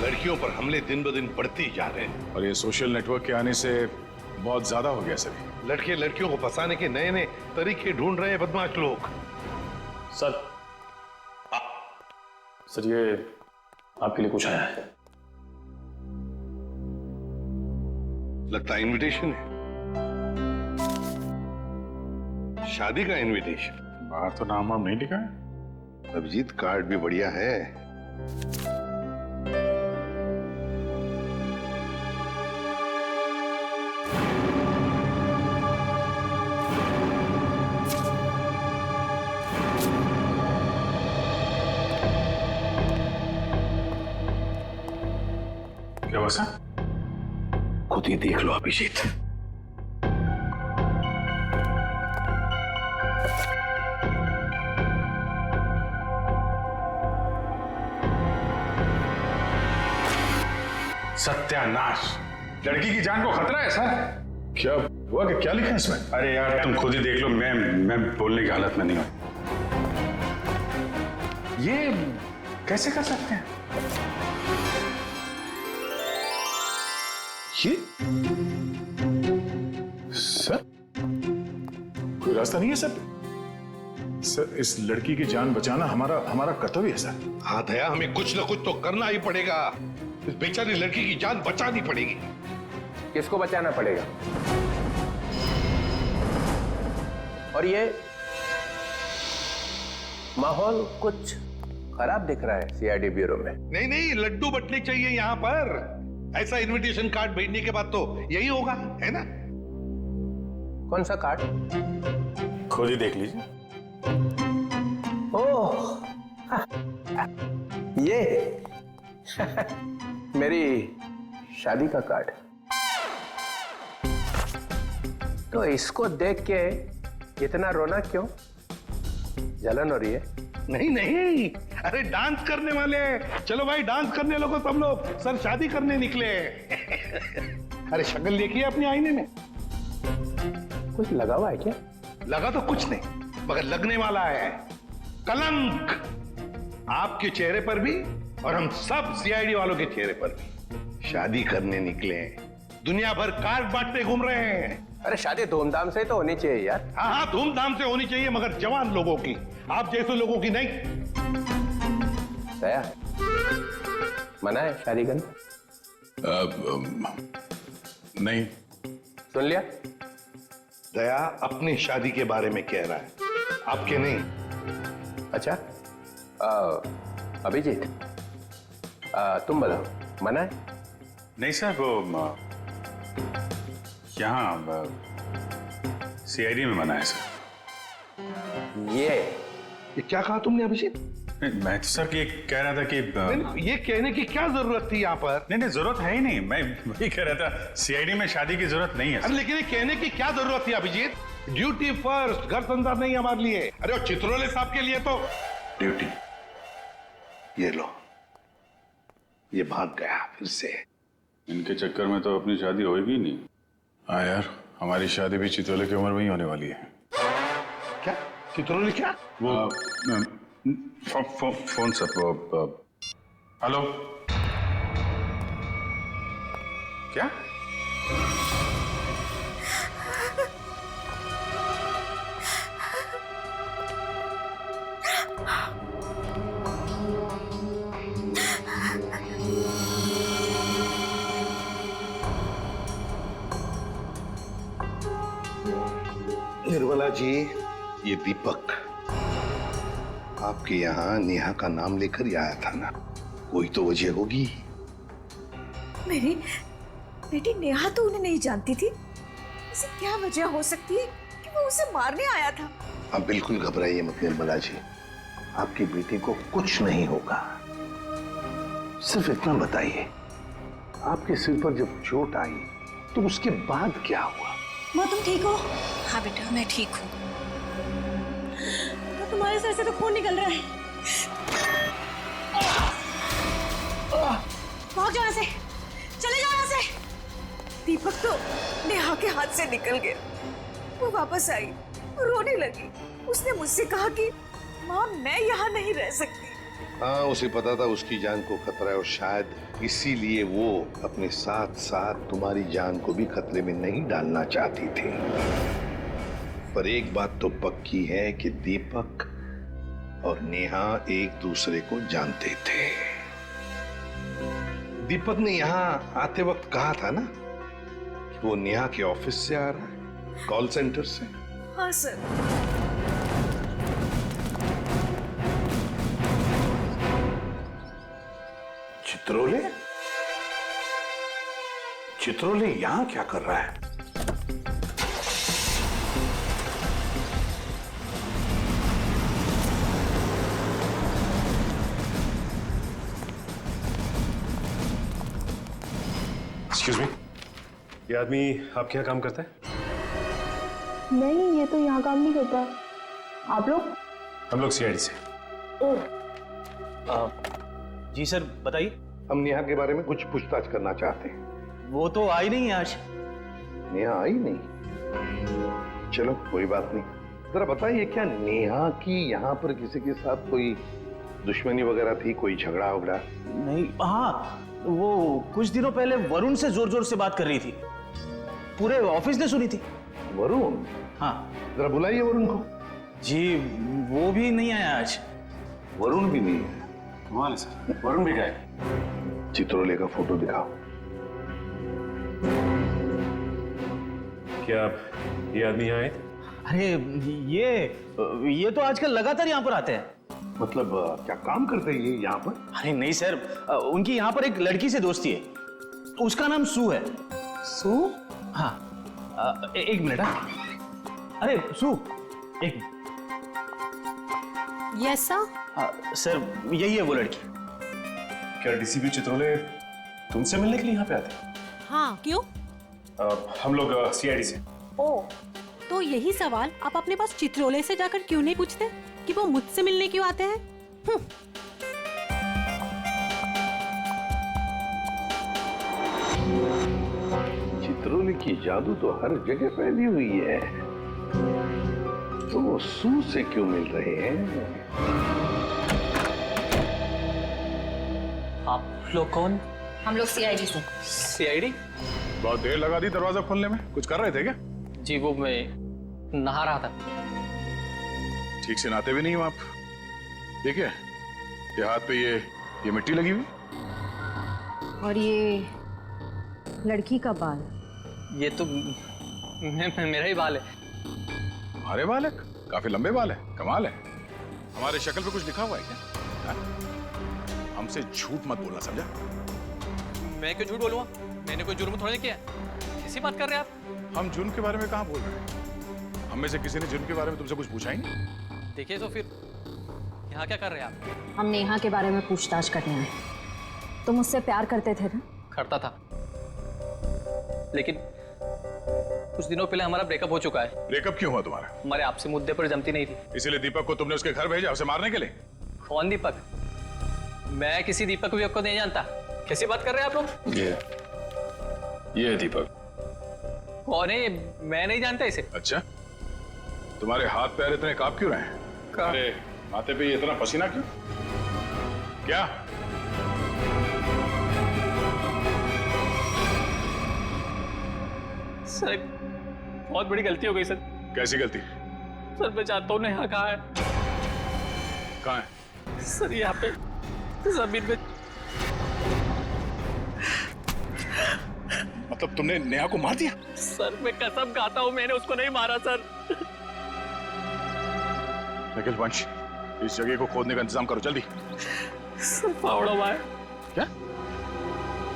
लड़कियों पर हमले दिन ब दिन बढ़ते ही जा रहे हैं। और ये सोशल नेटवर्क के आने से बहुत ज्यादा हो गया सर। लड़के लड़कियों को फंसाने के नए नए तरीके ढूंढ रहे हैं बदमाश लोग। सर सर ये आपके लिए कुछ आया है। लगता है इनविटेशन है, शादी का इनविटेशन। बाहर तो नाम वाम नहीं लिखा है। अभिजीत कार्ड भी बढ़िया है। क्या बसा? खुद ही देख लो अभिजीत। सत्यानाश, लड़की की जान को खतरा है सर। क्या हुआ कि क्या लिखा है इसमें? अरे यार तुम खुद ही देख लो, मैं बोलने की हालत में नहीं हूं। ये कैसे कर सकते हैं? ये सर कोई रास्ता नहीं है सर। सर इस लड़की की जान बचाना हमारा कर्तव्य है सर। हाँ दया, हमें कुछ ना कुछ तो करना ही पड़ेगा। इस बेचारी लड़की की जान बचानी पड़ेगी। किसको बचाना पड़ेगा? और ये माहौल कुछ खराब दिख रहा है सीआईडी ब्यूरो में। नहीं नहीं, लड्डू बटने चाहिए यहाँ पर। ऐसा इनविटेशन कार्ड भेजने के बाद तो यही होगा, है ना? कौन सा कार्ड? खुद ही देख लीजिए। ओह ये मेरी शादी का कार्ड। तो इसको देख के इतना रोना क्यों? जलन हो रही है? नहीं नहीं, अरे डांस करने वाले। चलो भाई डांस करने लगो सब लोग। सर शादी करने निकले। अरे शक्ल देखिए अपने आईने में। कुछ लगा हुआ है क्या? लगा तो कुछ नहीं, मगर लगने वाला है कलंक आपके चेहरे पर भी और हम सब सीआईडी वालों के चेहरे पर भी। शादी करने निकले हैं, दुनिया भर कार्ड बांटते घूम रहे हैं। अरे शादी धूमधाम से तो होनी चाहिए यार। हाँ हाँ, धूमधाम से होनी चाहिए, मगर जवान लोगों की, आप जैसे लोगों की नहीं। दया, मना है शादी करना? नहीं। सुन लिया? दया अपनी शादी के बारे में कह रहा है, आपके नहीं। अच्छा अभिजीत, तुम बताओ, मना है? नहीं सर, वो यहाँ सीआईडी में मना है सर। ये क्या कहा तुमने अभिजीत? मैं तो सर ये कह रहा था कि ये कहने की क्या जरूरत थी यहाँ पर? नहीं जरूरत है ही नहीं। मैं वही कह रहा था, सीआईडी में शादी की जरूरत नहीं है। अरे लेकिन ये कहने की क्या जरूरत थी अभिजीत? ड्यूटी फर्स्ट, घर संसार नहीं हमारे लिए। अरे और चित्रोले साहब के लिए तो ड्यूटी। ये लो, ये भाग गया फिर से। इनके चक्कर में तो अपनी शादी होगी नहीं। हाँ यार, हमारी शादी भी चित्रोले की उम्र में ही होने वाली है। क्या चित्रोले? क्या वो फोन सर, वो हेलो, क्या? निर्मला जी, ये दीपक आपके यहाँ नेहा का नाम लेकर ही आया था ना? कोई तो वजह होगी। मेरी बेटी नेहा तो उन्हें नहीं जानती थी। ऐसी क्या वजह हो सकती है कि वो उसे मारने आया था? आप बिल्कुल घबराइए मत निर्मला जी, आपकी बेटी को कुछ नहीं होगा। सिर्फ इतना बताइए, आपके सिर पर जब चोट आई तो उसके बाद क्या हुआ? माँ तुम ठीक हो? हाँ बेटा मैं ठीक हूँ। तुम्हारे सर से तो खून निकल रहा है। भाग जाओ यहाँ से, चले जाओ यहाँ से। दीपक तो नेहा के हाथ से निकल गया। वो वापस आई, रोने लगी। उसने मुझसे कहा कि माँ मैं यहाँ नहीं रह सकती, हाँ, उसे पता था उसकी जान को खतरा है और शायद इसीलिए वो अपने साथ साथ तुम्हारी जान को भी खतरे में नहीं डालना चाहती थी। पर एक बात तो पक्की है कि दीपक और नेहा एक दूसरे को जानते थे। दीपक ने यहाँ आते वक्त कहा था ना कि वो नेहा के ऑफिस से आ रहा है, कॉल सेंटर से। हाँ सर। चित्रोले? चित्रोले यहां क्या कर रहा है? एक्सक्यूज मी, ये आदमी आपके यहाँ काम करता है? नहीं, ये तो यहाँ काम नहीं करता। आप लोग? हम लोग सीआईडी से। जी सर, बताइए। हम नेहा के बारे में कुछ पूछताछ करना चाहते हैं। वो तो आई नहीं है आज। नेहा आई नहीं? चलो कोई बात नहीं। जरा बताइए, क्या नेहा की यहाँ पर किसी के साथ कोई दुश्मनी वगैरह थी, कोई झगड़ा वगड़ा? नहीं, हाँ, वो कुछ दिनों पहले वरुण से जोर जोर से बात कर रही थी, पूरे ऑफिस ने सुनी थी। वरुण? हाँ। जरा बुलाइए वरुण को। जी, वो भी नहीं आया आज। वरुण भी नहीं है? कमाल है सर, वरुण भी गायब। चित्रोले का फोटो दिखाओ। क्या ये आदमी यहाँ आए थे? अरे ये तो आजकल लगातार यहाँ पर आते हैं। मतलब क्या काम करते हैं ये यहाँ पर? अरे नहीं सर, उनकी यहाँ पर एक लड़की से दोस्ती है, उसका नाम सू है। सू? हाँ, एक मिनट। अरे सू, एक मिनट। Yes sir. सर, यही है वो लड़की। क्या डीसीपी चित्रोले तुमसे मिलने के लिए यहाँ पे आते हैं? हाँ, क्यों? हम लोग सीआईडी से। ओ, तो यही सवाल आप अपने पास चित्रोले से जाकर क्यों नहीं पूछते कि वो मुझसे मिलने क्यों आते हैं? चित्रोले की जादू तो हर जगह फैली हुई है, तो वो सू से क्यों मिल रहे हैं? आप लोग कौन? हम लोग सीआईडी से। सीआईडी? बहुत देर लगा दी दरवाजा खोलने में, कुछ कर रहे थे क्या? जी, वो मैं नहा रहा था। ठीक से नहाते भी नहीं हो आप। देखिए, ये हाथ पे ये मिट्टी लगी हुई। और ये लड़की का बाल। ये तो मेरा ही बाल है। हमारे बाल है? काफी लंबे बाल है, कमाल है। हमारे शक्ल पे कुछ लिखा हुआ है क्या? हमसे झूठ मत बोलना, समझा? मैं क्यों झूठ बोलूंगा? मैंने कोई जुर्म थोड़ी किया है। कैसी बात कर रहे हैं आप? हम जुर्म के बारे में कहाँ बोल रहे हैं? हम में से किसी ने जुर्म के बारे में तुमसे कुछ पूछा ही नहीं। देखिए तो फिर यहाँ क्या कर रहे हैं आप? हम नेहा के बारे में पूछताछ करने आए। तुम मुझसे प्यार करते थे ना? करता था, लेकिन कुछ दिनों पहले हमारा ब्रेकअप हो चुका है। ब्रेकअप क्यों हुआ तुम्हारा? हमारे आपसे मुद्दे पर जमती नहीं थी। इसीलिए दीपक को तुमने उसके घर भेजा, उसे मारने के लिए? कौन दीपक? मैं किसी दीपक विपक को नहीं जानता। कैसी बात कर रहे हैं आप लोग? ये है दीपक। कौन है? मैं नहीं जानता इसे। अच्छा, तुम्हारे हाथ पैर इतने कांप क्यों रहे हैं? अरे माथे पे इतना पसीना क्यों? क्या? सर, बहुत बड़ी गलती हो गई सर। कैसी गलती? सर, मैं जानता हूँ नेहा कहाँ है। कहाँ है? सर, यहाँ पे जमीन में। मतलब तुमने नेहा को मार दिया? सर, मैं कसम खाता हूँ, मैंने उसको नहीं मारा सर। निखिल वंश, इस जगह को खोदने का इंतजाम करो जल्दी। सर, फावड़ा हुआ है। क्या?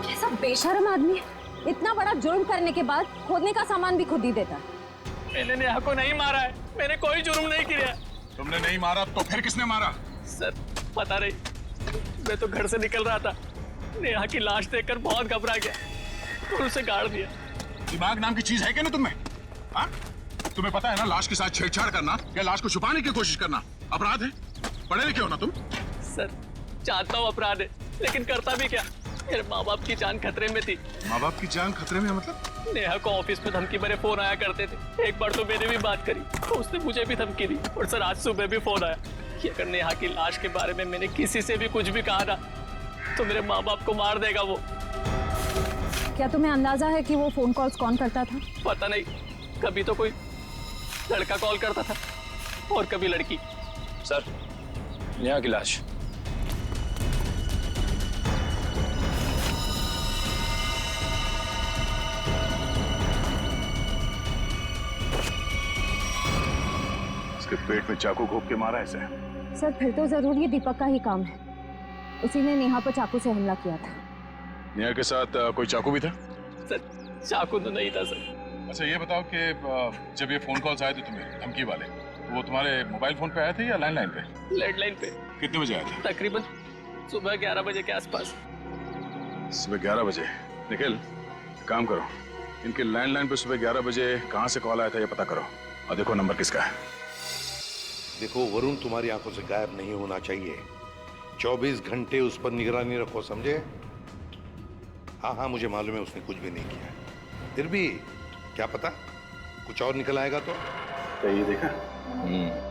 कैसा बेशर्म आदमी है, इतना बड़ा जुर्म करने के बाद खोदने का सामान भी खुद ही देता। मैंने नेहा को नहीं मारा है, मैंने कोई जुर्म नहीं किया। तुमने नहीं मारा तो फिर किसने मारा? सर, पता नहीं, मैं तो घर से निकल रहा था, नेहा की लाश देखकर बहुत घबरा गया और उसे गाड़ दिया। दिमाग नाम की चीज है क्या ना तुम्हें? हाँ? तुम्हें पता है ना, लाश के साथ छेड़छाड़ करना या लाश को छुपाने की कोशिश करना अपराध है। पढ़े लिखे हो ना तुम? सर, जानता हूँ अपराध है, लेकिन करता भी क्या? मेरे माँ बाप की जान खतरे में थी। माँ बाप की जान खतरे में मतलब? नेहा को ऑफिस में धमकी भरे फोन आया करते थे। एक बार तो मैंने भी बात करी तो उसने मुझे भी धमकी दी। और सर, आज सुबह भी फोन आया कि अगर नेहा की लाश के बारे में मैंने किसी से भी कुछ भी कहा ना तो मेरे माँ बाप को मार देगा वो। क्या तुम्हें अंदाजा है कि वो फोन कॉल्स कौन करता था? पता नहीं, कभी तो कोई लड़का कॉल करता था और कभी लड़की। सर, नेहा की लाश। इसके पेट में चाकू घोंप के मारा इसे। सर फिर तो जरूर ये दीपक का ही काम है। उसी ने नेहा पर चाकू से हमला किया था। नेहा के साथ कोई चाकू भी था? सर चाकू तो नहीं था सर। अच्छा ये बताओ कि जब ये फोन कॉल्स आए थे तुम्हें धमकी वाले, वो तुम्हारे मोबाइल फोन पे आए थे या लैंडलाइन पे? लैंडलाइन पे। कितने बजे आए थे? तकरीबन सुबह 11 बजे के आसपास। सुबह 11 बजे। निखिल, काम करो, इनके लैंडलाइन पे सुबह 11 बजे कहाँ से कॉल आया था ये पता करो और देखो नंबर किसका है। देखो वरुण तुम्हारी आंखों से गायब नहीं होना चाहिए। 24 घंटे उस पर निगरानी रखो, समझे? हाँ मुझे मालूम है उसने कुछ भी नहीं किया, फिर भी क्या पता कुछ और निकल आएगा तो। ये देखा,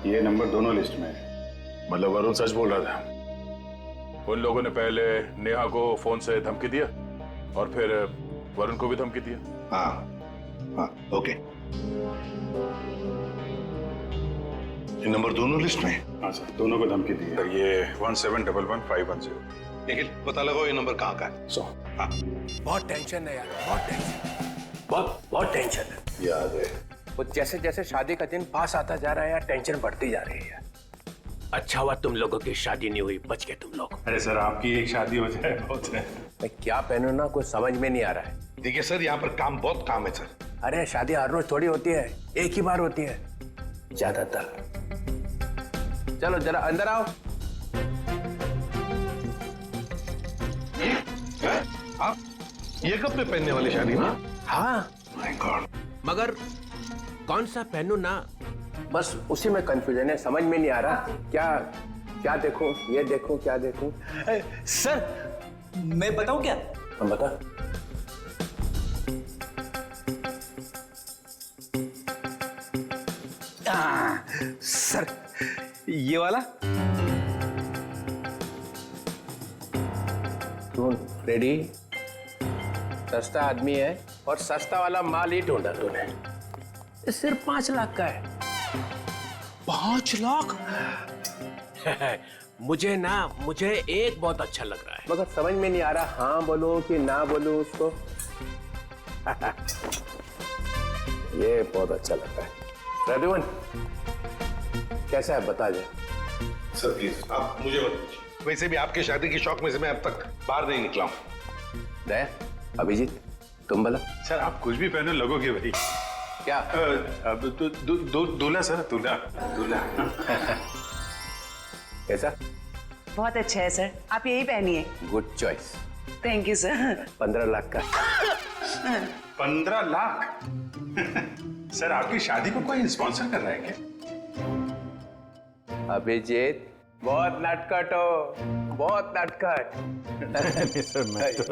ये नंबर दोनों लिस्ट में है। मतलब वरुण सच बोल रहा था। उन लोगों ने पहले नेहा को फोन से धमकी दिया और फिर वरुण को भी धमकी दिया। हाँ ओके। ये नंबर दोनों लिस्ट में? हाँ सर, दोनों को धमकी दी है। ये 17111510। निखिल पता लगाओ ये नंबर कहाँ का है। हाँ। बहुत टेंशन है यार, बहुत टेंशन, बहुत टेंशन है। याद है वो जैसे जैसे शादी का दिन पास आता जा रहा है यार, टेंशन बढ़ती जा रही है यार। अच्छा हुआ तुम लोगों की शादी नहीं हुई, बच गए तुम लोग। अरे सर, आपकी एक शादी हो जाए बहुत है। मैं क्या पहनूं ना, कुछ समझ में नहीं आ रहा है। देखिए सर, यहाँ पर बहुत काम है सर। अरे शादी हर रोज थोड़ी होती है, एक ही बार होती है ज्यादातर। चलो जरा अंदर आओ। आप ये कपड़े पहनने वाली शादी में? हाँ माय गॉड। मगर कौन सा पहनूं ना, बस उसी में कंफ्यूजन है, समझ में नहीं आ रहा क्या देखूं, ये देखूं, क्या देखूं। सर मैं बताऊं क्या? हम बता। सर ये वाला। सुन रेडी, सस्ता आदमी है और सस्ता वाला माल ही ढूंढा तूने। ये सिर्फ 5 लाख का है। 5 लाख? मुझे एक बहुत अच्छा लग रहा है, मगर समझ में नहीं आ रहा हाँ बोलो कि ना बोलो उसको। ये बहुत अच्छा लगता है। प्रद्युमन कैसा है बता दे। सर प्लीज आप मुझे मत पूछिए, वैसे भी आपकी शादी की शौक में से मैं अब तक बाहर नहीं निकला हूँ। दया, अभिजीत तुम बोला। सर आप कुछ भी पहने लगोगे भाई। क्या? दूल्हा सर, दूल्हा। कैसा? बहुत अच्छा है सर, आप यही पहनिए। Good choice. Thank you sir. 15 lakh का। 15 लाख? सर आपकी शादी को कोई स्पॉन्सर कर रहा है क्या? अभिजीत बहुत नटखट हो, बहुत नटखट। नहीं सर, मैं तो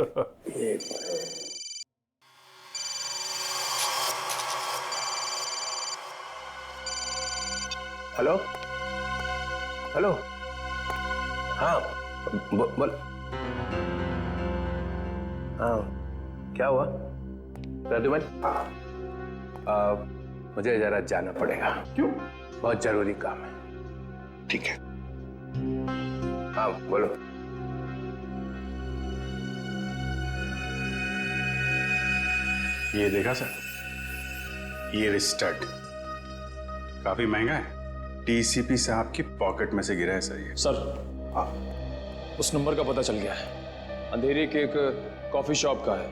हेलो हेलो, हाँ बोल। हाँ क्या हुआ प्रद्युमन? मुझे जरा जाना पड़ेगा। क्यों? बहुत जरूरी काम है। ठीक है। हाँ बोलो। ये देखा सर, ये स्टड काफी महंगा है। टीसीपी साहब की पॉकेट में से गिरा है सर ये। सर उस नंबर का पता चल गया है, अंधेरी के एक कॉफी शॉप का है।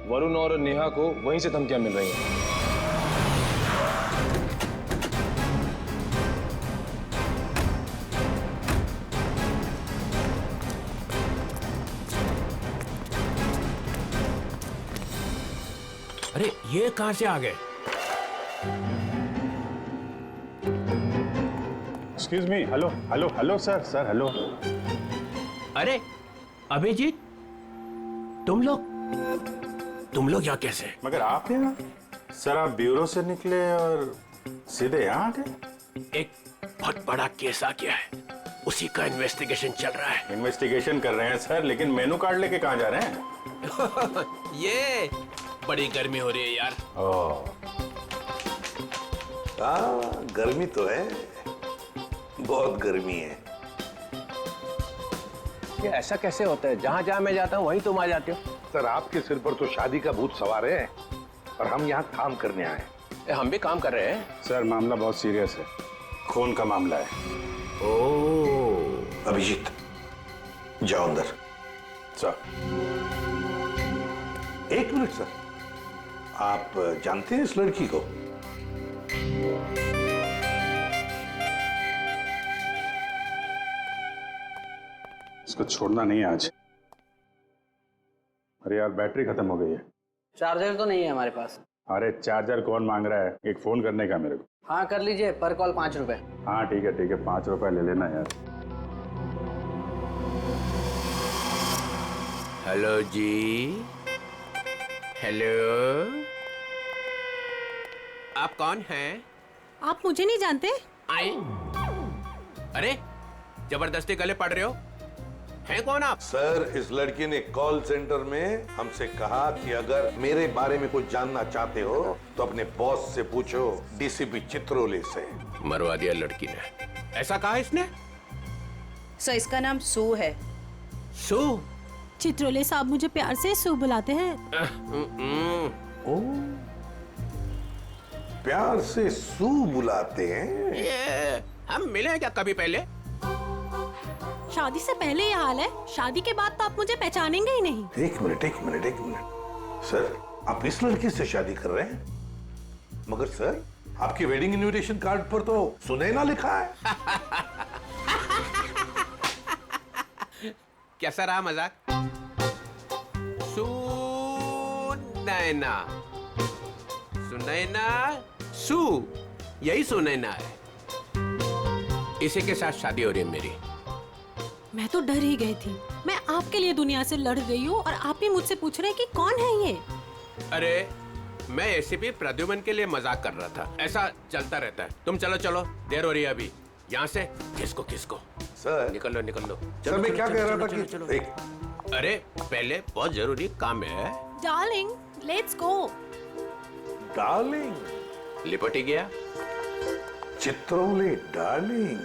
वरुण और नेहा को वहीं से धमकियां मिल रही हैं। अरे ये कहां से आ गए? Excuse me, hello hello hello sir, sir hello. अरे अभिजीत, तुम लोग यहाँ कैसे? मगर आप यहाँ? सर आप ब्यूरो से निकले और सीधे यहाँ आ गए? एक बहुत बड़ा केस आ गया है। उसी का इन्वेस्टिगेशन चल रहा है। इन्वेस्टिगेशन कर रहे हैं सर, लेकिन मेनू कार्ड लेके कहाँ जा रहे हैं? ये बड़ी गर्मी हो रही है यार। हाँ, गर्मी तो है, बहुत गर्मी है। ये ऐसा कैसे होता है? जहाँ जहाँ मैं जाता हूँ वहीं तुम आ जाते हो। सर, आपके सिर पर तो शादी का भूत सवार है और हम यहाँ काम करने आए हैं। हम भी काम कर रहे हैं। सर मामला बहुत सीरियस है, खून का मामला है। ओह, अभिजीत, जाओ अंदर। सर, 1 मिनट सर, आप जानते हैं इस लड़की को? इसको छोड़ना नहीं आज। अरे यार, बैटरी खत्म हो गई है। चार्जर तो नहीं है हमारे पास। अरे चार्जर कौन मांग रहा है? एक फोन करने का मेरे को। हाँ कर लीजिए, पर कॉल 5 रुपए। हाँ ठीक है 5 रुपए ले लेना यार। हेलो जी, हेलो, आप कौन हैं? आप मुझे नहीं जानते? आई, अरे जबरदस्ती गले पड़ रहे हो, हैं कौन आप? सर, इस लड़की ने कॉल सेंटर में हमसे कहा कि अगर मेरे बारे में कुछ जानना चाहते हो तो अपने बॉस से पूछो, डीसीपी चित्रोले से। मरवा दिया लड़की ने, ऐसा कहा इसने? सर, इसका नाम सू है। सू? चित्रोले साहब मुझे प्यार से सू बुलाते हैं। ओ, प्यार से सू बुलाते हैं? ये हम मिले हैं क्या कभी पहले? शादी से पहले ये हाल है, शादी के बाद तो आप मुझे पहचानेंगे ही नहीं। एक मिनट सर, आप इस लड़की से शादी कर रहे हैं? मगर सर, आपके वेडिंग इनविटेशन कार्ड पर तो सुनैना लिखा है। कैसा रहा मजाक? सुनैना, सुनैना, सू, यही सुनैना है। इसी के साथ शादी हो रही है मेरी। मैं तो डर ही गई थी। मैं आपके लिए दुनिया से लड़ रही हूँ और आप ही मुझसे पूछ रहे हैं कि कौन है ये? अरे मैं एसीपी प्रद्युमन के लिए मजाक कर रहा था, ऐसा चलता रहता है। तुम चलो चलो, देर हो रही है अभी। यहाँ से किसको सर, निकल लो। सर, मैं क्या कह रहा था कि एक... अरे पहले बहुत जरूरी काम है। Darling, let's go. डार्लिंग? लिपट ही गया। चित्रोले डार्लिंग?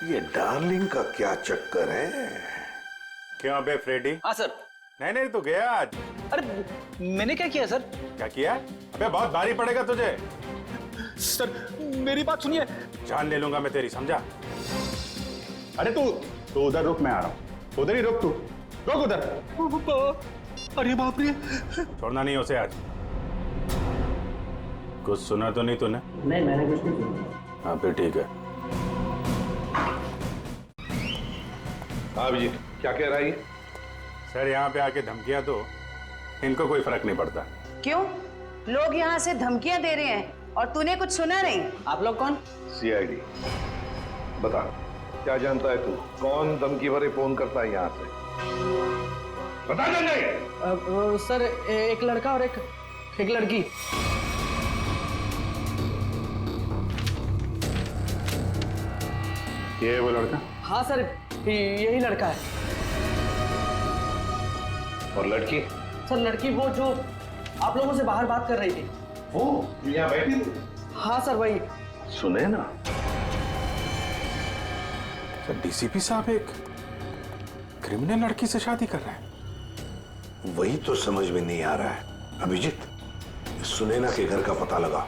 ये डार्लिंग का क्या चक्कर है? क्यों बे फ्रेडी? हाँ सर। नहीं तो गया आज। अरे मैंने क्या किया सर? क्या किया? अबे बहुत भारी पड़ेगा तुझे। सर मेरी बात सुनिए। जान ले लूंगा मैं तेरी, समझा? अरे तू उधर रुक, मैं आ रहा हूँ। उधर ही रुक, तू रुक उधर। अरे बाप रे, छोड़ना नहीं उसे आज। कुछ सुना तो नहीं तूने? नहीं, मैंने कुछ नहीं सुना। हाँ फिर ठीक है। हाँ अभिजीत, क्या कह रहा है? सर यहाँ पे आके धमकियां तो इनको कोई फर्क नहीं पड़ता। क्यों? लोग यहाँ से धमकियां दे रहे हैं और तूने कुछ सुना नहीं। आप लोग कौन? सीआईडी। बता, क्या जानता है तू? कौन धमकी भरे फोन करता है यहाँ से? बता जल्दी। सर, एक लड़का और एक लड़की। ये है वो लड़का? हाँ सर, यही लड़का है। और लड़की? सर लड़की वो जो आप लोगों से बाहर बात कर रही थी। वो यहाँ बैठी थी? हाँ सर, वही। सुने ना? सर डीसीपी साहब एक क्रिमिनल लड़की से शादी कर रहे हैं। वही तो समझ में नहीं आ रहा है। अभिजीत, सुनैना के घर का पता लगा।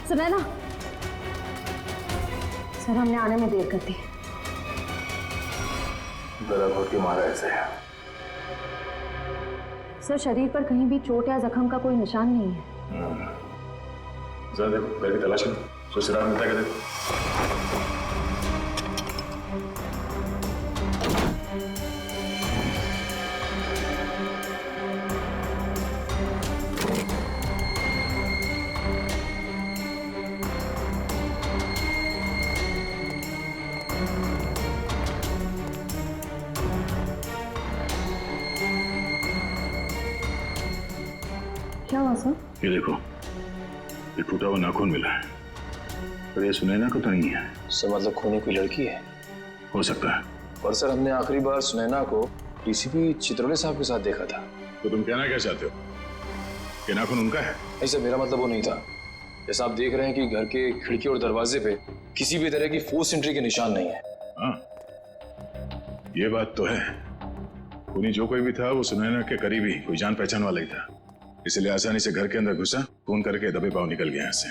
सुनैना, सर हमने आने में देर कर दी। जरा घोट के मारा ऐसे। सर शरीर पर कहीं भी चोट या जख्म का कोई निशान नहीं है। जरा देखो, घर की तलाश करो, सुराग मिलता है क्या देखो। ये देखो, ये टूटा हुआ नाखून मिला है, पर ये सुनैना को तो नहीं है। सर मतलब खूनी कोई लड़की है? हो सकता है। पर सर हमने आखिरी बार सुनैना को डीसीपी चित्रोले साहब के साथ देखा था। तो तुम कहना क्या चाहते हो कि नाखून उनका है? नहीं सर, मेरा मतलब वो नहीं था। जैसा आप देख रहे हैं कि घर के खिड़की और दरवाजे पे किसी भी तरह की फोर्स एंट्री के निशान नहीं है। हाँ, ये बात तो है। खूनी जो कोई भी था वो सुनैना के करीबी कोई जान पहचान वाला ही था, इसलिए आसानी से घर के अंदर घुसा, फोन करके दबे पांव निकल गया यहाँ से।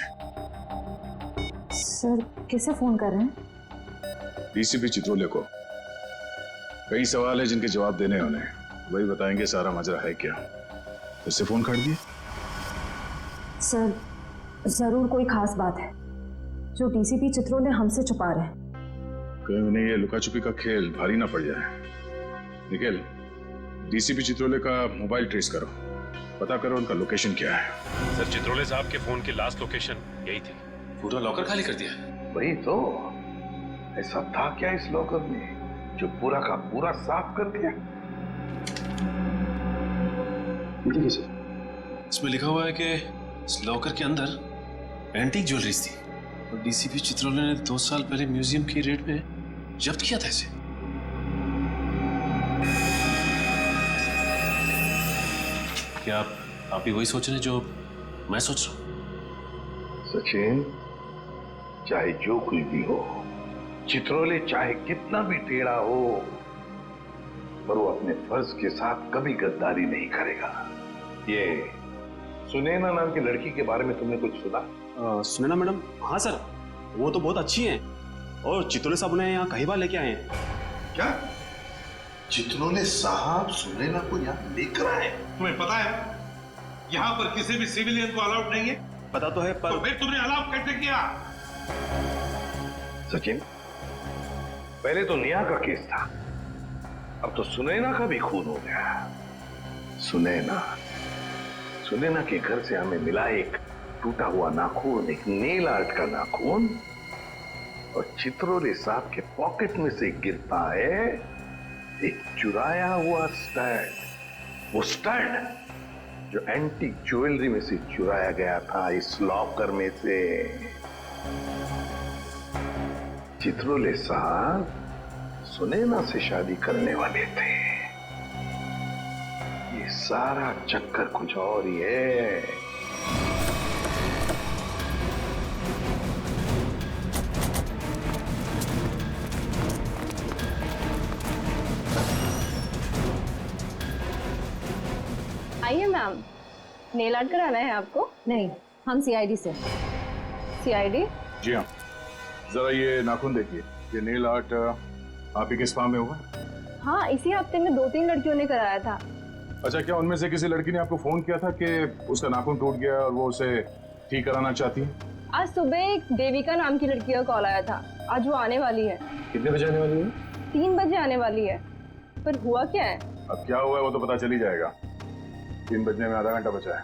सर किसे फोन कर रहे हैं? डीसीपी चित्रोले को। कई सवाल है जिनके जवाब देने उन्हें, वही बताएंगे सारा माजरा है क्या। इससे फोन काट दिए? सर जरूर कोई खास बात है जो डीसीपी चित्रोले हमसे छुपा रहे हैं। कहीं उन्हें ये लुका छुपी का खेल भारी ना पड़ जाए। निखिल, डीसीपी चित्रोले का मोबाइल ट्रेस करो, पता करो उनका लोकेशन क्या है। सर चित्रोले साहब के फोन की लास्ट लोकेशन यही थी। पूरा लॉकर खाली कर दिया? वही तो, ऐसा था क्या इस लॉकर में जो पूरा का पूरा साफ कर दिया? देखिए सर, इसमें लिखा हुआ है कि इस लॉकर के अंदर एंटीक ज्वेलरीज थी और डीसीपी चित्रोले ने 2 साल पहले म्यूजियम की रेड में जब्त किया था इसे। क्या आप भी वही सोच रहे हैं जो मैं सोच रहा हूं? सचिन, चाहे जो कुछ भी हो, चित्रोले चाहे कितना भी टेढ़ा हो, पर वो अपने फर्ज के साथ कभी गद्दारी नहीं करेगा। ये सुनैना नाम की लड़की के बारे में तुमने कुछ सुना? सुनैना मैडम? हाँ सर, वो तो बहुत अच्छी हैं और चित्रोले साहब उन्हें यहाँ कई बार लेके आए हैं। क्या चित्रोले साहब सुनैना को यहाँ लेकर आए? तुम्हें पता है यहाँ पर किसी भी सिविलियन को अलाउड नहीं है? पता तो है, पर तो फिर तुमने अलाउ कैसे किया? सचिन, पहले तो नेहा का केस था, अब तो सुनैना का भी खून हो गया। सुनैना के घर से हमें मिला एक टूटा हुआ नाखून, एक नेल आर्ट का नाखून, और चित्रोले साहब के पॉकेट में से गिरता है एक चुराया हुआ स्टड। वो स्टड जो एंटीक ज्वेलरी में से चुराया गया था इस लॉकर में से। चित्रोले साहब सुनैना से शादी करने वाले थे। ये सारा चक्कर कुछ और ही है। आइए मैम, नेल आर्ट कराना है आपको? नहीं, हम सीआईडी से। सीआईडी? जी हाँ, जरा ये नाखून देखिए, ये नेल आर्ट आप ही के स्पा में हुआ? हाँ, इसी हफ्ते में 2-3 लड़कियों ने कराया था। अच्छा, क्या उनमें से किसी लड़की ने आपको फोन किया था कि उसका नाखून टूट गया और वो उसे ठीक कराना चाहती है? आज सुबह एक देविका नाम की लड़की का कॉल आया था। आज वो आने वाली है। कितने बजे आने वाली है? 3 बजे आने वाली है। पर हुआ क्या है? अब क्या हुआ है वो तो पता चल ही जाएगा। 3 बजने में आधा घंटा बचा है।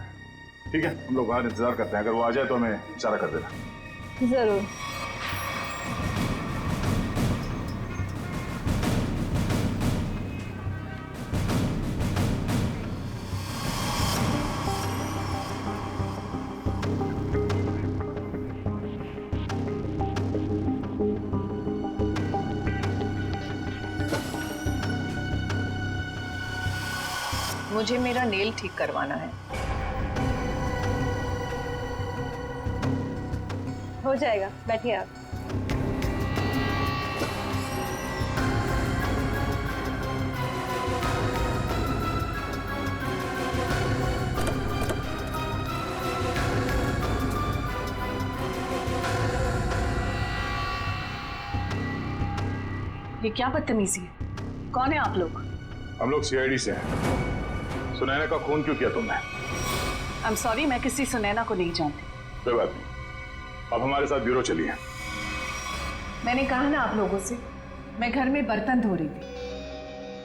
ठीक है, हम लोग बाहर इंतजार करते हैं, अगर वो आ जाए तो हमें इशारा कर देना। जरूर। मुझे मेरा नेल ठीक करवाना है। हो जाएगा, बैठिए आप। ये क्या बदतमीजी है? कौन है आप लोग? हम लोग सीआईडी से हैं। सुनैना का खून क्यों किया तुमने? आई एम सॉरी, मैं किसी सुनैना को नहीं जानती। कोई बात नहीं, अब हमारे साथ ब्यूरो चलिए। मैंने कहा ना आप लोगों से, मैं घर में बर्तन धो रही थी।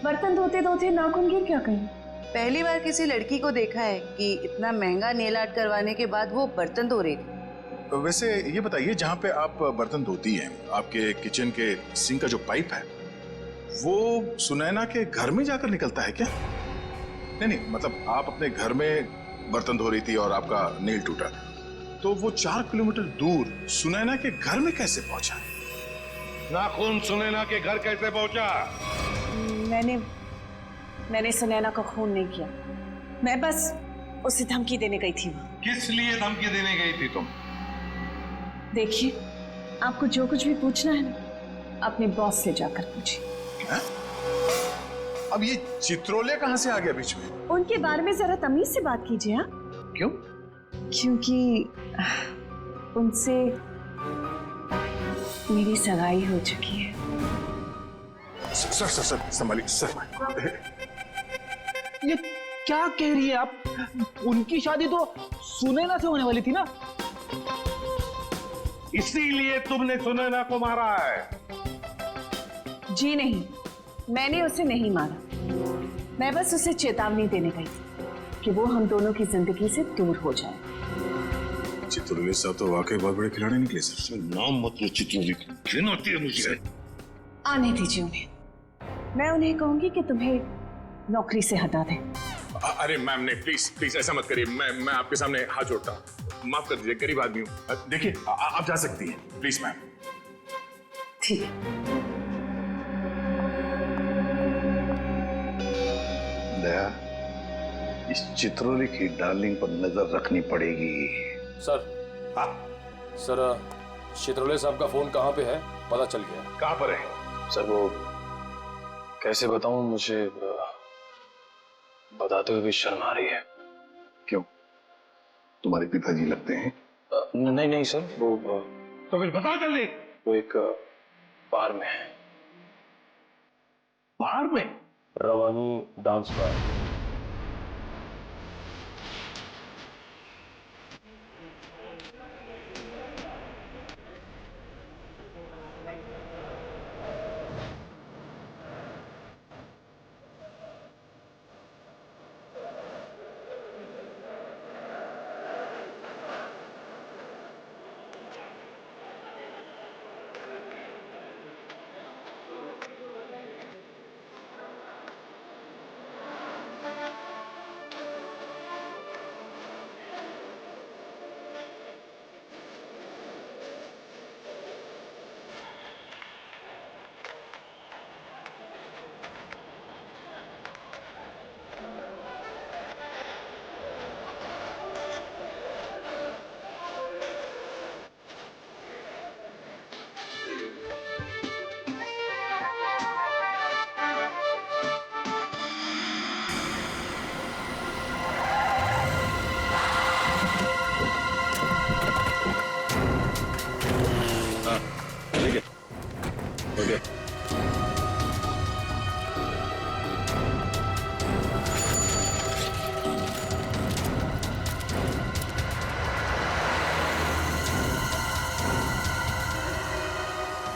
बर्तन धोते धोते नाखून गिर क्या कहीं? पहली बार किसी लड़की को देखा है कि इतना महंगा नेल आर्ट करवाने के बाद वो बर्तन धो रही थी। वैसे ये बताइए, जहाँ पे आप बर्तन धोती हैं, आपके किचन के सिंक का जो पाइप है वो सुनैना के घर में जाकर निकलता है क्या? नहीं, मतलब आप अपने घर में बर्तन धो रही थी और आपका नील टूटा, तो वो 4 किलोमीटर दूर सुनैना के घर में कैसे पहुंचा? नाखून सुनैना के घर कैसे पहुंचा? मैंने सुनैना का खून नहीं किया। मैं बस उसे धमकी देने गई थी। किस लिए धमकी देने गई थी तुम? देखिए, आपको जो कुछ भी पूछना है ना, अपने बॉस से जाकर पूछिए। अब ये चित्रोले कहां से आ गया बीच में? उनके बारे में जरा तमीज से बात कीजिए। हाँ, क्यों? क्योंकि उनसे मेरी सगाई हो चुकी है। सर संभालिए सर। ये क्या कह रही है आप? उनकी शादी तो सुनैना से होने वाली थी ना? इसीलिए तुमने सुनैना को मारा है? जी नहीं, मैंने उसे नहीं मारा। मैं बस उसे चेतावनी देने गई थी कि वो हम दोनों की जिंदगी से दूर हो जाए। चित्रोले साहब तो वाकई बहुत बड़े खिलाड़ी निकले सर। नाम मत लो चित्रोले, घिन आती है मुझे। आने दीजिए उन्हें। मैं उन्हें कहूंगी कि तुम्हें नौकरी से हटा दें। अरे मैम ने प्लीज ऐसा मत करिए। मैं आपके सामने हाथ जोड़ता हूँ, माफ कर दीजिए, गरीब आदमी हूँ। देखिए आप जा सकती हैं प्लीज मैम। ठीक है। दया, इस चित्रोले की डार्लिंग पर नजर रखनी पड़ेगी। सर, सर चित्रोले साहब का फोन कहाँ पे है पता चल गया। कहाँ पर है? सर वो कैसे बताऊं, मुझे बताते हुए भी शर्म आ रही है। क्यों? तुम्हारे पिताजी लगते हैं? नहीं सर, वो तो फिर बता जल्दी। वो एक बार में है। बाहर में? रवानी डांस बार।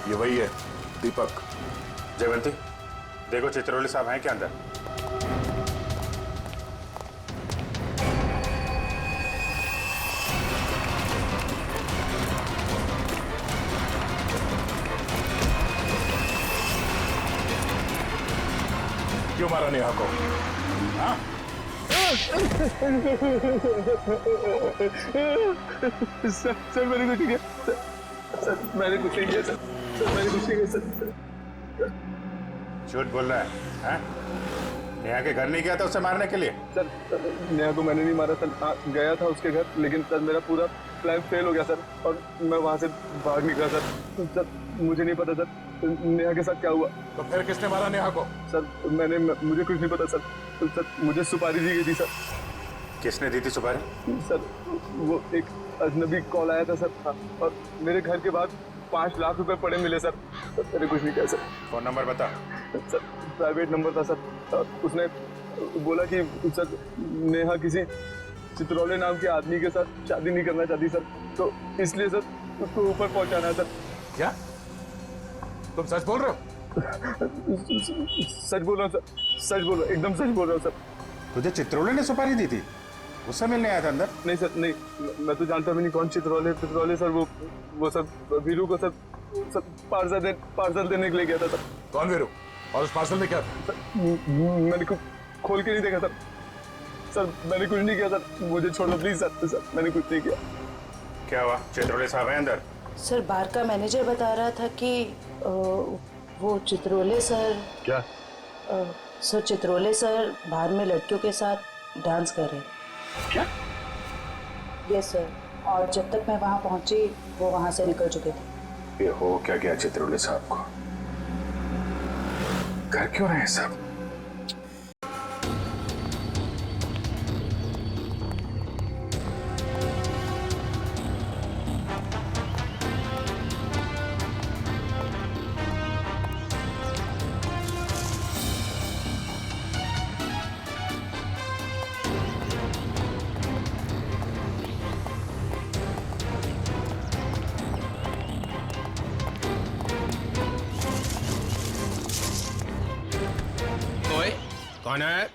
ये वही है दीपक। जयवंती, देखो चित्रोले साहब हैं क्या अंदर? क्यों मारा नेहा को? हाँ? सर मैंने कुछ नहीं किया। सर मैंने कुछ नहीं किया। सर मैंने कुछ नहीं किया। सर झूठ बोल रहा है? हाँ? नेहा के घर नहीं गया था उसे मारने के लिए? सर नेहा को मैंने नहीं मारा सर। गया था उसके घर, लेकिन सर मेरा पूरा प्लान फेल हो गया सर, और मैं वहां से भाग निकला सर। सर मुझे नहीं पता सर नेहा के साथ क्या हुआ। तो फिर किसने मारा नेहा को? सर मुझे कुछ नहीं पता सर। सर मुझे सुपारी दी गई थी सर। किसने दी थी सुपारी? सर वो एक अजनबी कॉल आया था सर, और मेरे घर के बाहर 5 लाख रुपए पड़े मिले सर। मैंने कुछ नहीं किया सर। फोन नंबर बता। सर प्राइवेट नंबर था सर। उसने बोला कि सर नेहा किसी चित्रोले नाम के आदमी के साथ शादी नहीं करना चाहती सर, तो इसलिए सर उसको ऊपर पहुंचाना है सर। क्या तुम सच बोल रहे हो? सच बोल रहा हूँ सर, सच बोल रहा हूँ, एकदम सच बोल रहा हूँ सर। तुझे चित्रोले ने सुपारी दी थी? उससे मिलने आया था अंदर? नहीं सर, नहीं, मैं तो जानता भी नहीं कौन चित्रोले सर। वो सर वीरू को सर पार्सल देने के लिए गया था सर। कौन वीरू? और उस पार्सल में क्या था? मैंने खोल के नहीं देखा सर। सर मैंने कुछ नहीं किया सर, मुझे छोड़ दो प्लीज सर। सर मैंने कुछ नहीं किया। क्या हुआ? चित्रोले साहब हैं अंदर? सर बार का मैनेजर बता रहा था कि वो चित्रोले सर। क्या? सर चित्रोले सर बाहर में लड़कियों के साथ डांस कर रहे हैं। क्या? यस सर, और जब तक मैं वहां पहुंची वो वहां से निकल चुके थे। ये हो क्या गया चित्रोले साहब को? कर क्यों रहे हैं सब? कौन है?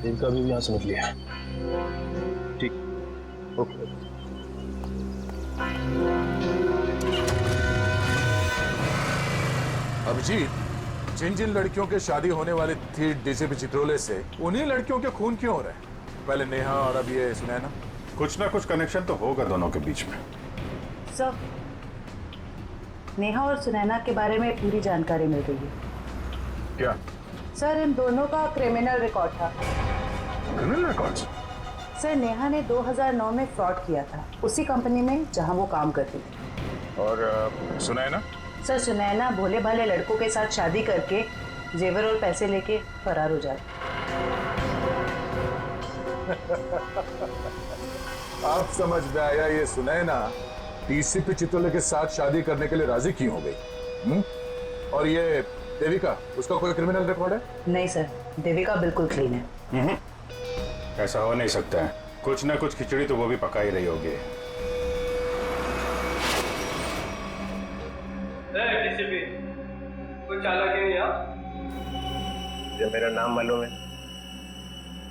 देविका भी यहाँ समझ लिया। ठीक, ओके। अभिजीत, जिन जिन लड़कियों के शादी होने वाली थी डीसीपी चित्रोले से, उन्हीं लड़कियों के खून क्यों हो रहे हैं? पहले नेहा और अब ये सुनैना। कुछ ना कुछ कनेक्शन तो होगा दोनों के बीच में। सर नेहा और सुनैना के बारे में पूरी जानकारी मिल गई है। क्या? सर इन दोनों का क्रिमिनल रिकॉर्ड था। Criminal record? सर नेहा ने 2009 में फ्रॉड किया था उसी कंपनी में जहां वो काम करती थी। और सुनैना? सर सुनैना भोले भाले लड़कों के साथ शादी करके जेवर और पैसे लेके फरार हो जाती। आप समझ में आया, ये सुनैना डीसीपी चित्रोले के साथ शादी करने के लिए राजी क्यों हो गई? और ये देविका, उसका कोई क्रिमिनल रिकॉर्ड है? नहीं सर, देविका बिल्कुल क्लीन है। ऐसा हो नहीं सकता है, कुछ ना कुछ खिचड़ी तो वो भी पका ही रही होगी। कोई चालाक है यहाँ? जो मेरा नाम मालूम है,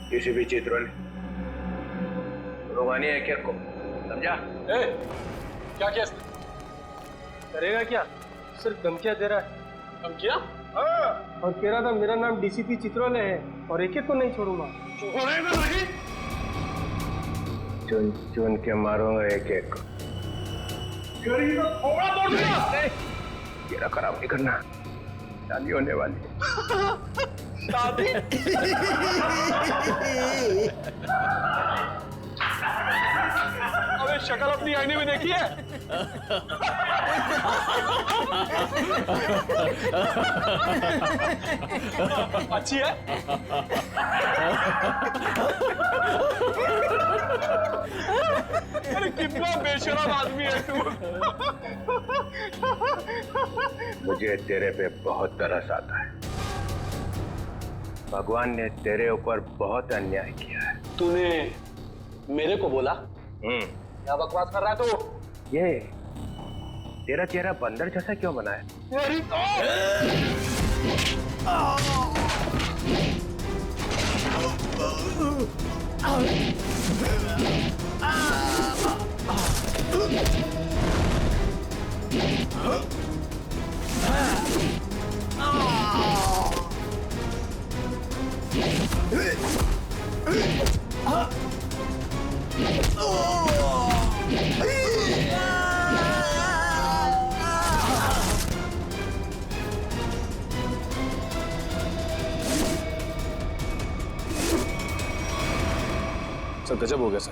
डीसीपी चित्रोले। रोमानी है क्या को? समझा? क्या किया करेगा क्या? सिर्फ धमकियां दे रहा है। धमकियां? और कह रहा था मेरा नाम डीसीपी चित्रोले है और एक को नहीं छोड़ूंगा। छोड़ेगा नहीं? चुन चुन के मारूंगा एक एक। थोड़ा तोड़ दिया। तेरा खराब नहीं करना, शादी होने वाली है। शादी? अबे शक्ल अपनी आईने में देखी है? अच्छी है? अरे कितना बेशरम आदमी है तू। मुझे तेरे पे बहुत तरस आता है। भगवान ने तेरे ऊपर बहुत अन्याय किया है। तूने मेरे को बोला? क्या बकवास कर रहा है तू? ये तेरा चेहरा बंदर जैसा क्यों बना है? मेरी तो सर गजब हो गया सर।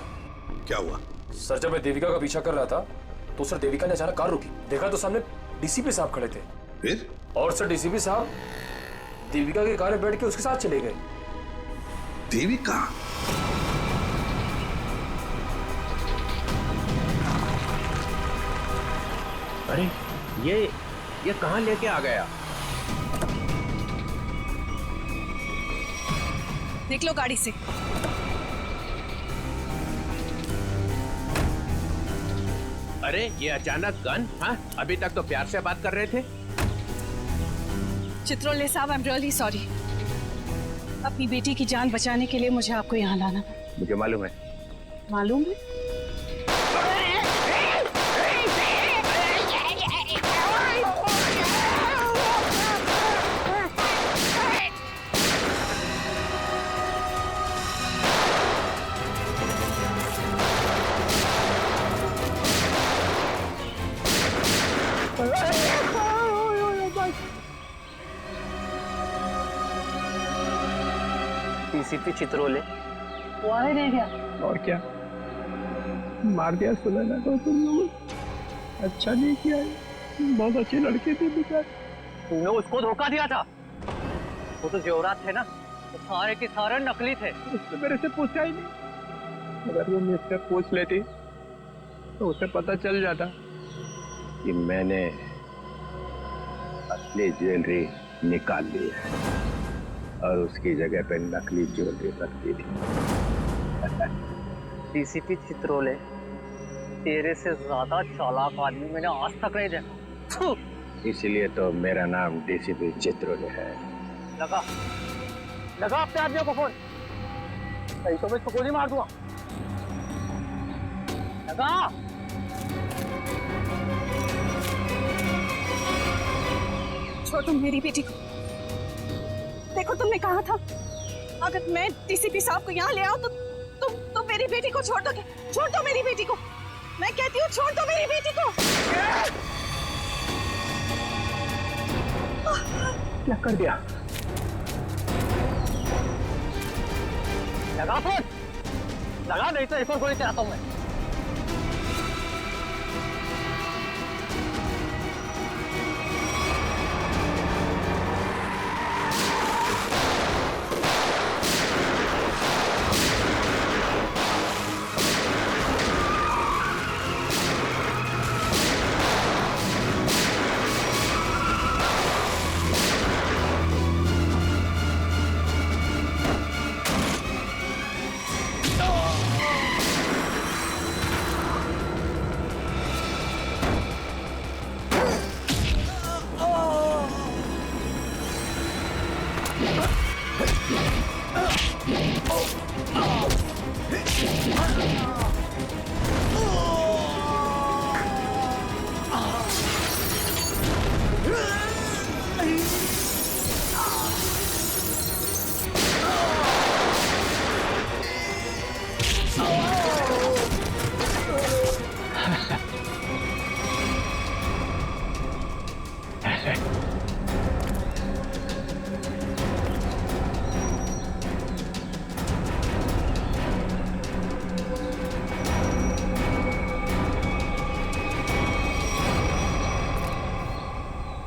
क्या हुआ? सर जब मैं देविका का पीछा कर रहा था तो सर देविका ने अचानक कार रोकी। देखा तो सामने डीसीपी साहब खड़े थे। फिर? और सर डीसीपी साहब देविका की कार में बैठ के उसके साथ चले गए। देविका? अरे ये कहाँ लेके आ गया? निकलो गाड़ी से। अरे ये अचानक गन? हाँ, अभी तक तो प्यार से बात कर रहे थे। चित्रोले साहब, आई एम रियली सॉरी। अपनी बेटी की जान बचाने के लिए मुझे आपको यहाँ लाना पड़ा। मुझे मालूम है। मालूम है? डीसीपी चित्रोले वारे नहीं गया। और क्या मार दिया सुनैना को तुम लोग। अच्छा नहीं किया, बहुत अच्छी लड़की थी बेचारी। तुमने उसको धोखा दिया था। वो तो जेवरात थे ना, तो सारे के सारे नकली थे। उसने मेरे से पूछा ही नहीं। अगर वो मुझसे पूछ लेती तो उसे पता चल जाता कि मैंने असली ज्वेलरी निकाल ली है और उसकी जगह पे नकली ज्वेलरी रख दी थी। डीसीपी चित्रोले, तेरे से ज्यादा चालाक आदमी मैंने आज तक नहीं देखा। इसलिए तो मेरा नाम डीसीपी चित्रोले है। लगा अपने आदमियों को फोन, नहीं तो मैं इसको गोली मार दूंगा। लगा। छोड़ तुम मेरी बेटी को। देखो तुमने कहा था अगर मैं डीसीपी साहब को यहाँ ले आऊं तो तुम मेरी बेटी को छोड़ दोगे। छोड़ दो मेरी बेटी को, मैं कहती हूँ छोड़ दो मेरी बेटी को। क्या कर दिया? लगा फोन, लगा, नहीं तो एक और गोली चलाता हूँ मैं।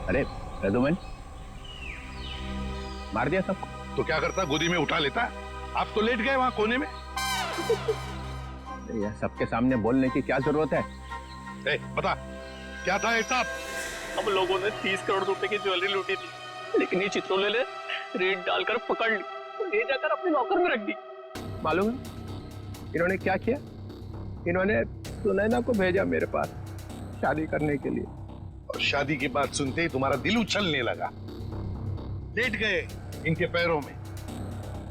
अरे रघुवन, मार दिया सबको? तो क्या करता, गोदी में उठा लेता? आप तो लेट गए वहां कोने में। यह सबके सामने बोलने की क्या जरूरत है? बता क्या था साहब? हम लोगों ने 30 करोड़ रुपए की ज्वेलरी लूटी थी, लेकिन ये चित्रोले ने रेड डालकर पकड़ ली, ले जाकर अपने लॉकर में रख दी। मालूम है इन्होंने क्या किया? इन्होंने सुनैना को भेजा मेरे पास शादी करने के लिए। और शादी की बात सुनते ही तुम्हारा दिल उछलने लगा, लेट गए इनके पैरों में।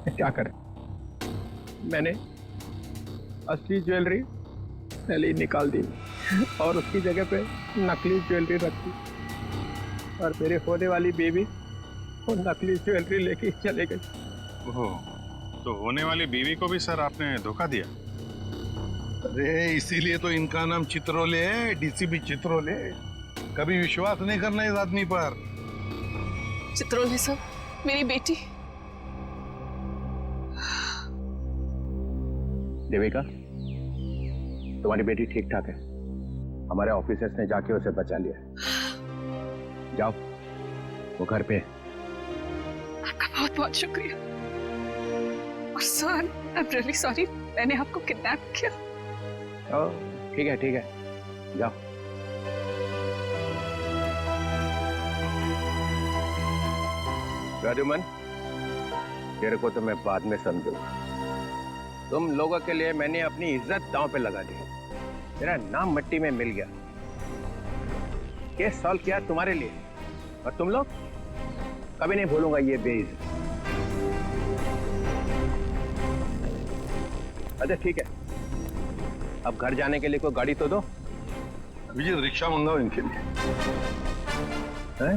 क्या करें, मैंने असली ज्वेलरी नली निकाल दी और उसकी जगह पे नकली ज्वेलरी रख दी और मेरे होने वाली बेबी वो नकली ज्वेलरी लेके चले गई। ओह, तो होने वाली बीवी को भी सर आपने धोखा दिया? अरे इसीलिए तो इनका नाम चित्रोले है, डीसीपी चित्रोले। कभी विश्वास नहीं करना इस आदमी पर। चित्रोले सब, मेरी बेटी। देविका, तुम्हारी बेटी ठीक ठाक है। हमारे ऑफिसर्स ने जाके उसे बचा लिया। जाओ, वो घर पे। आपका बहुत बहुत शुक्रिया। और sir, I am really sorry, मैंने आपको किडनैप किया। ठीक है ठीक है, जाओ। राजूमन, तेरे को तो मैं बाद में समझूंगा। तुम लोगों के लिए मैंने अपनी इज्जत दांव पे लगा दी। मेरा नाम मिट्टी में मिल गया। केस सॉल्व किया तुम्हारे लिए, और तुम लोग कभी नहीं भूलूंगा ये बेइज्जत। अच्छा ठीक है, अब घर जाने के लिए कोई गाड़ी तो दो। विजय, रिक्शा मंगाओ इनके लिए। हैं?